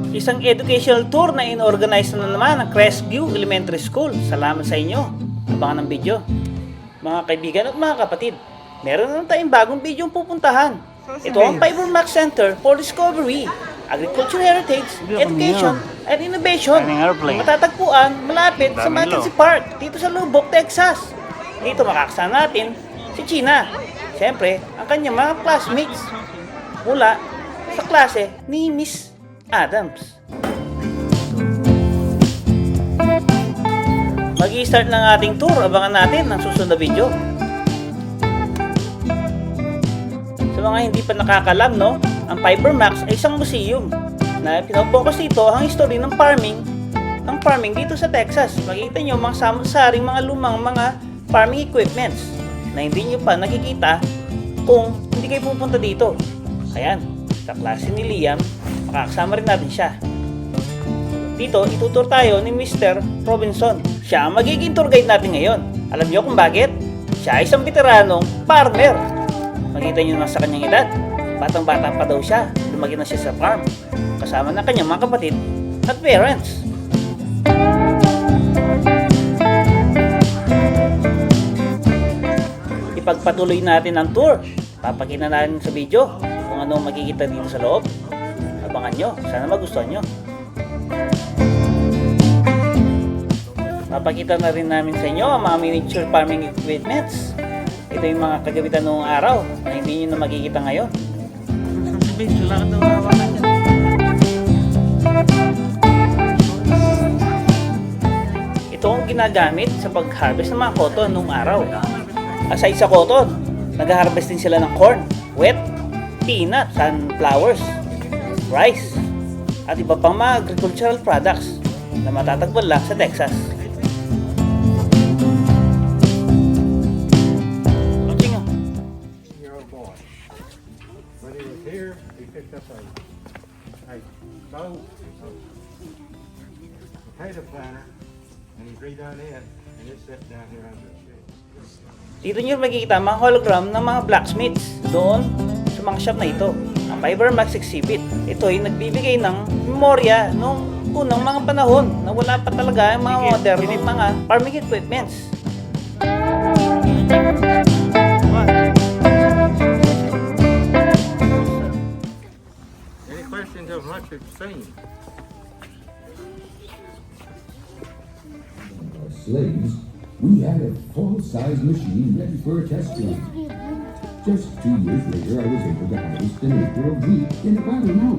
Isang educational tour na inorganize na naman ng Crestview Elementary School. Salamat sa inyo. Abangan ng video. Mga kaibigan at mga kapatid, meron na tayong bagong video pupuntahan. Ito ang Fibermax Center for Discovery, Agriculture Heritage, Education, and Innovation. Matatagpuan malapit sa Mackenzie Park, dito sa Lubbock, Texas. Dito makakasama natin si China. Siyempre, ang kanyang mga classmates mula sa klase ni Miss Adams. Mag-i-start ng ating tour. Abangan natin ang susunod na video. Sa mga hindi pa nakakalam, no, ang Fibermax ay isang museum na pinopokus dito ang history ng farming dito sa Texas. Makikita nyo mga saring mga lumang mga farming equipments na hindi nyo pa nakikita kung hindi kayo pupunta dito. Ayan, sa klase ni Liam, makakasama rin natin siya. Dito, itutur tayo ni Mr. Robinson. Siya ang magiging tour guide natin ngayon. Alam niyo kung bakit? Siya ay isang veteranong farmer. Makita niyo naman sa kanyang edad. Batang-bata pa daw siya. Lumaki na siya sa farm. Kasama ng kanyang mga kapatid at parents. Ipagpatuloy natin ang tour. Papakita natin sa video kung ano makikita dito sa loob. Abangan nyo. Sana magustuhan nyo. Mapakita na rin namin sa inyo ang mga miniature farming equipments. Ito yung mga kagamitan noong araw na hindi nyo na makikita ngayon. Ito ang ginagamit sa pag-harvest ng mga cotton noong araw. Aside sa cotton, nag-harvest din sila ng corn, wheat, peanut, sunflowers, rice, at iba pang mga agricultural products na matatagpuan lang sa Texas. Potato planter, and he's redone it, and it's set down here under the shade. Dito nyo makikita mga hologram ng mga blacksmiths doon sa mga shop na ito. Ang Fibermax exhibit. Ito ay nagbibigay ng memorya nung unang mga panahon na wala pa talaga yung mga modern mga farming equipments. Any questions of what you've seen? Slaves, we had a full-size machine ready for a test run. Just 2 years later, I was able to harvest an acre of wheat in about an hour.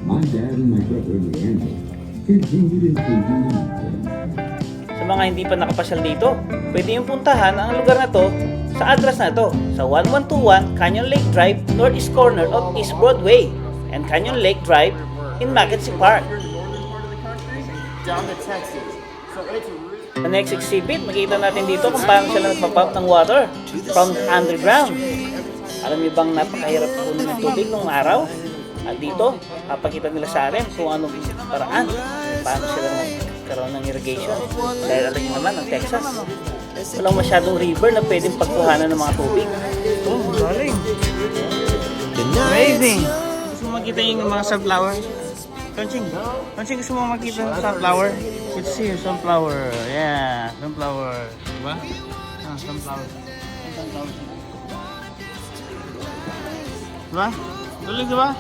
My dad and my brother Leandro continued improving the wheat farm. Sa mga hindi pa nakapasyal dito, pwede yung puntahan ang lugar na to sa address na to sa 1121 Canyon Lake Drive, northeast corner of East Broadway and Canyon Lake Drive in Mackenzie Park. Down to Texas. So it's Sa next exhibit, makita natin dito kung paano sila nagpapump ng water from underground. Alam niyo bang napakahirap kunin ng tubig nung araw? At dito, papakita nila sa atin kung anong paraan, paano sila nagkaroon ng irrigation. Dahil alam niyo naman, ang Texas, walang masyadong river na pwedeng pagkuhanan ng mga tubig. Oh, galing! Amazing! Gusto mo makita yung mga sunflower? Konching, gusto mo makita ng sunflower? Let's see your sunflower. Yeah, sunflower. Diba? Ah, sunflower. Sunflower. Diba? Galing, diba?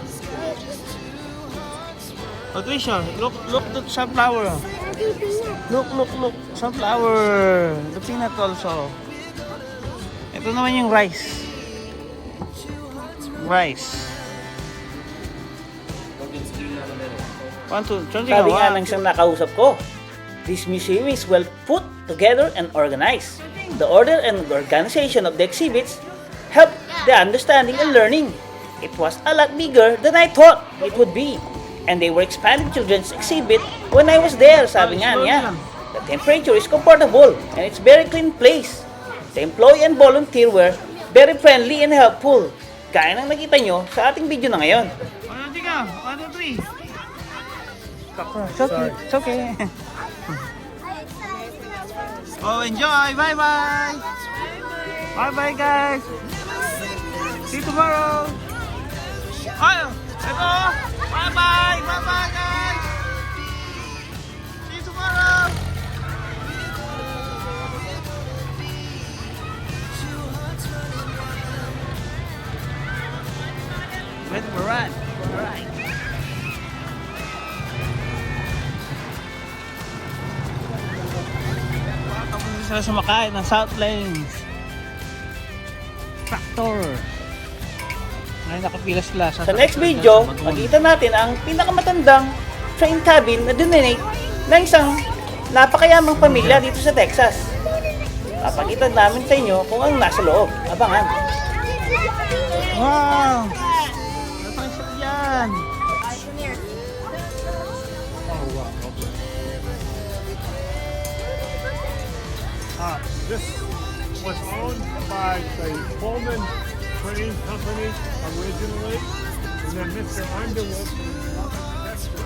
Patricia, look the sunflower. Look. Sunflower. The peanut also. Ito naman yung rice. Sabi nga ng siyang nakausap ko, this museum is well put together and organized. The order and organization of the exhibits help the understanding and learning. It was a lot bigger than I thought it would be. And they were expanding children's exhibit when I was there, sabi nga niya. The temperature is comfortable and it's very clean place. The employee and volunteer were very friendly and helpful. Gaya ng nakita nyo sa ating video na ngayon. 1, 2, 3. It's okay. Oh, enjoy. Bye-bye. Bye-bye, guys. See you tomorrow. Ay, ito. Bye-bye. Bye-bye, guys. sila sumakay ng South Lanes tractor. Ngayon nakapila sila sa next video, makita natin ang pinakamatandang train cabin na donate ng isang napakayamang pamilya dito sa Texas. Papakita namin sa inyo kung ang nasa loob. Abangan. Wow! Napakasya yan! This was owned by the Pullman Train Company originally, and then Mr. Underwood from Lubbock, Texas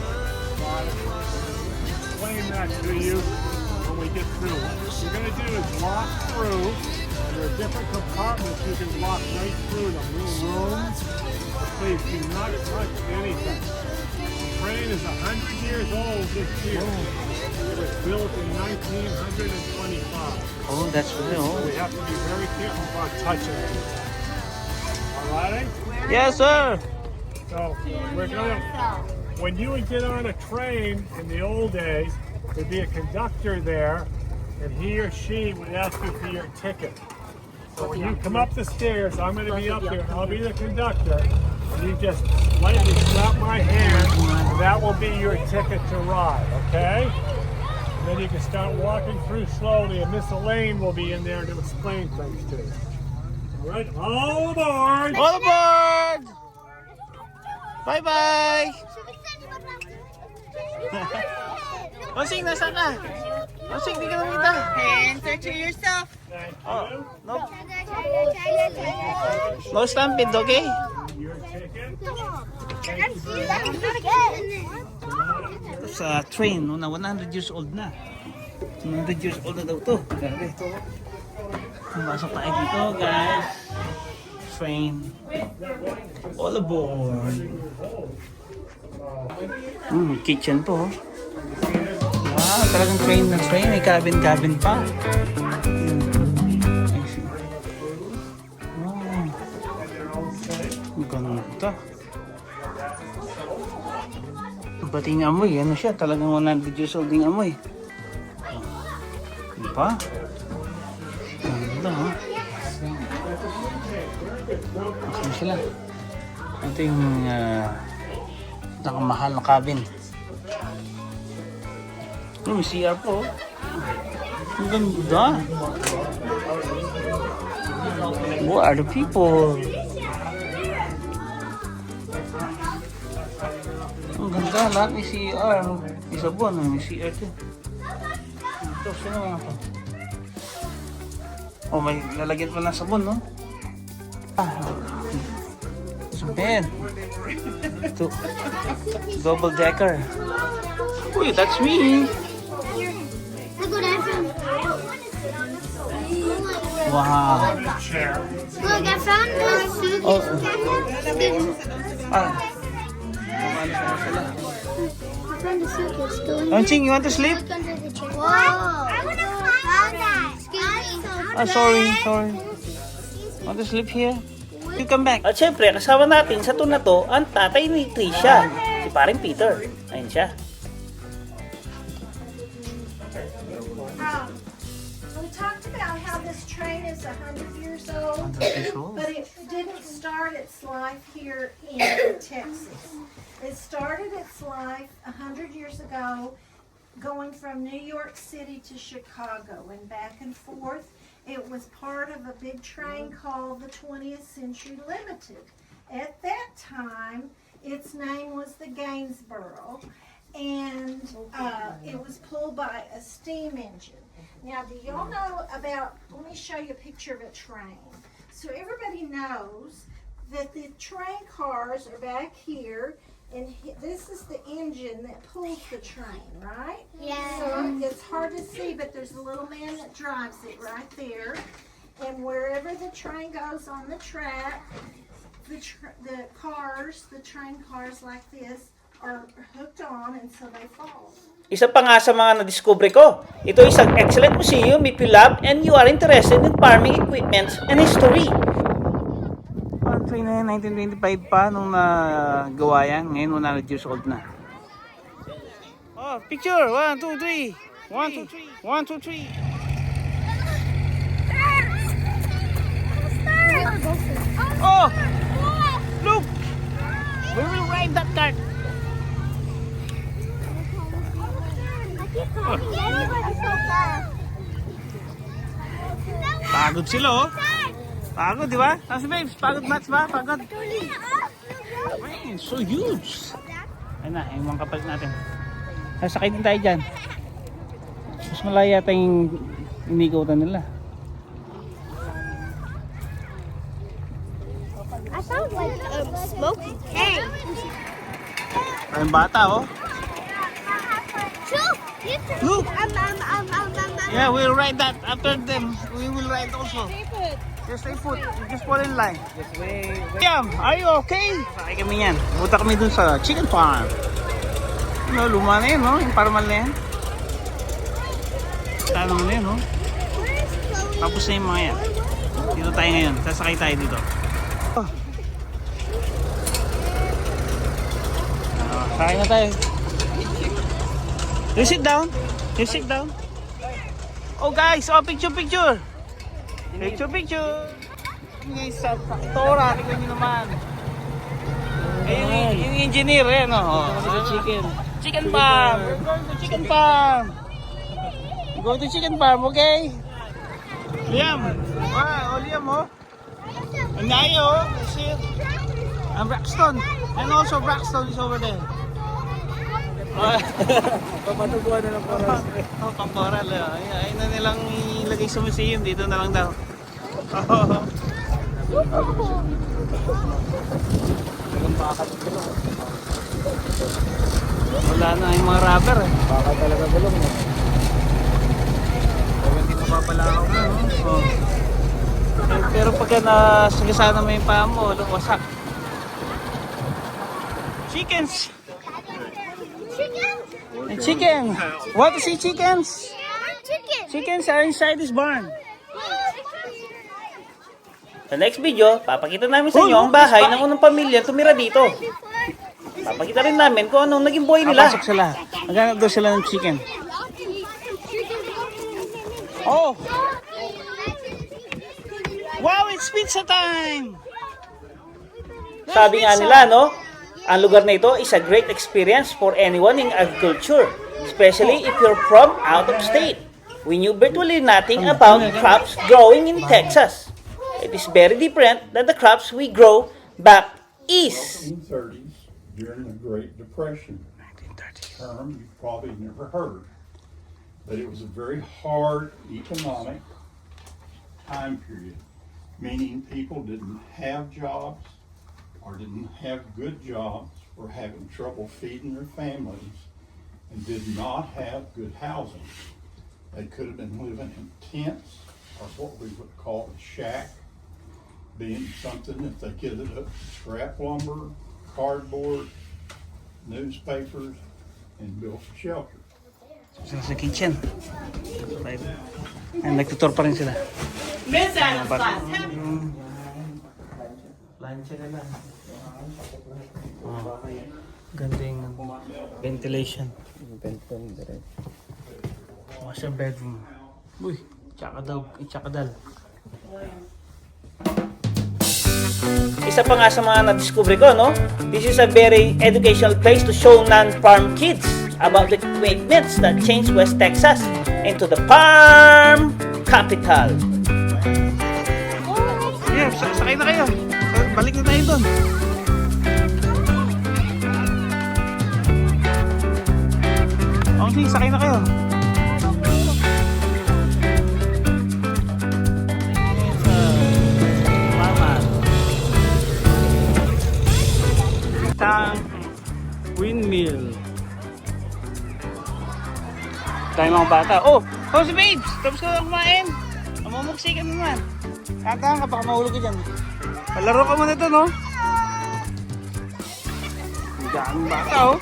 bought it. I'll explain that to you when we get through. What you're going to do is walk through, and there are different compartments you can walk right through them, little rooms. But please do not touch anything. The train is 100 years old this year. It was built in 1925. Oh, that's real. We have to be very careful about touching it. All right? Yes, sir! So we're gonna. When you would get on a train in the old days, there'd be a conductor there, and he or she would ask you for your ticket. So when you come up the stairs, I'm going to be up there, and I'll be the conductor, and you just lightly slap my hand, and that will be your ticket to ride. Okay? And then you can start walking through slowly, and Miss Elaine will be in there to explain things to you. All right, all aboard! All aboard! Bye-bye! Onsing, nasaan ka? Onsing, di ka nakita. Answer to yourself. Thank you. Oh, no. No stampede, okay? Your ticket. Ito sa train, no, na 100 years old na. 100 years old na daw to. Grabe. Pumasok tayo dito, guys. Train. All aboard. Kitchen po. Wow, talagang train na train. May cabin pa. Wow. Ang ganda. Pati yung amoy, ano siya, talagang 100 years old yung amoy. Ano pa? Ganda, ha? Ano sila? Ito yung nakamahal na cabin. May CR po. Ang ganda. Who are the people? Ang ganda, lahat may CR. Isa buwan, may CR din. Ito, sino mga to? Oh, may lalagyan pa ng sabon, no? It's a bed. Ito. Double decker. Uy, that's me. Look what I found. Wow. Look, I found this suitcase. Oh. Ah. I found a suitcase. Go in Onching, you want to sleep? Look under the chair. Whoa! I want to climb that. Excuse me. Ah, sorry. Want to sleep here? You come back. At syempre, kasama natin sa tour na to ang tatay ni Tricia, si paring Peter. Ayun siya. We talked about how this train is 100 years old, but it didn't start its life here in Texas. It started its life 100 years ago, going from New York City to Chicago and back and forth. It was part of a big train called the 20th Century Limited. At that time, its name was the Gainsborough, and it was pulled by a steam engine. Now, do y'all know about, let me show you a picture of a train. So everybody knows that the train cars are back here, and this is the engine that pulls the train, right? Yeah. So it's hard to see, but there's a little man that drives it right there. And wherever the train goes on the track, the train cars like this are hooked on, and so they fall. Isa pa nga sa mga nadiskubre ko, ito isang excellent museum if you love and you are interested in farming equipments and history. Ang train na yan, 1925 pa nung nagawa yan. Ngayon 100 years old na. Oh, picture! 1, 2, 3! 1, 2, 3! 1, 2, 3! Oh! Look! We will ride that cart. Pagod sila, oh. Pagod, di ba? Nasa babes, pagod mats ba? Pagod. Man, so huge. Ayun na, yung mga kapalit natin. Sasakay din tayo dyan. Mas malaya yata yung inikutan nila. I sound like Smokey K. Ayun bata, oh. Look! Yeah, we'll ride that after them. We will ride also. Just stay put. Just fall in line. Yam, are you okay? Sakay kami yan. Buta kami dun sa chicken farm. No, luma na yun, no? Yung paramal na yan. Tanong na yun, no? Tapos na yung mga yan. Dito tayo ngayon. Sasakay tayo dito. Sakay na tayo. You sit down. You sit down. Oh guys, oh picture. Picture. Guys, sa Tora, tingnan nyo naman. Yung engineer, eh, no? Chicken farm. We're going to chicken farm. Go to chicken farm, okay? Liam. Wow, Liam, oh. And Nayo, see it? And Braxton. And also Braxton is over there. Papatubuan na lang po. Oh, pamporal. Ayun na nilang ilagay sa museum. Dito na lang daw. Wala na yung mga rubber, eh. Baka talaga bulong mo. Hindi mapapalakaw na, no? Oh. Pero pagka nasulisana mo yung paa mo, wasak. Chickens! Chicken! What is it, chickens? Chickens are inside this barn. Sa next video, papakita namin sa inyo ang bahay ng unang pamilya tumira dito. Papakita rin namin kung anong naging buhay nila. Papasok sila. Naghanap daw sila ng chicken. Oh! Wow, it's pizza time! Sabi nga nila, no? Ang lugar na ito is a great experience for anyone in agriculture, especially if you're from out of state. We knew virtually nothing about crops growing in Texas. It is very different than the crops we grow back east. 1930s, during the Great Depression, term you've probably never heard, but it was a very hard economic time period, meaning people didn't have jobs or didn't have good jobs, were having trouble feeding their families, and did not have good housing. They could have been living in tents or what we would call a shack, being something if they get it up scrap lumber, cardboard, newspapers, and built a shelter. Sa kitchen. And nagtutor pa rin sila. Plancha na lang. Ganda yung ventilation. Master bedroom. Uy, tsakadal. Isa pa nga sa mga na-discover ko, no? This is a very educational place to show non-farm kids about the equipments that changed West Texas into the farm capital. Yeah, sakay na kayo. Balik na tayo doon. Okay, sakay na kayo. Windmill. Tayo mga bata. Oh si babes! Tapos ka na kumain. Namumuksi ka naman. Katahan ka, baka mahulog ka dyan. Palaro ka muna ito, no? Ang daming bata, oh.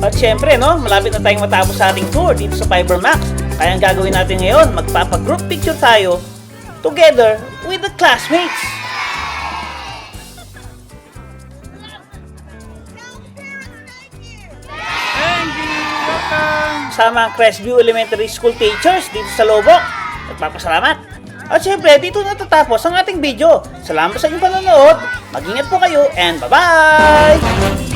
At syempre, no? Malapit na tayong matapos sa ating tour dito sa Fiber Max. Kaya ang gagawin natin ngayon, magpapa-group picture tayo together with the classmates. Sama ang Crestview Elementary School teachers dito sa Lobok. At nagpapasalamat. At syempre, dito natatapos ang ating video. Salamat sa inyong panonood. Mag-ingat po kayo and bye-bye!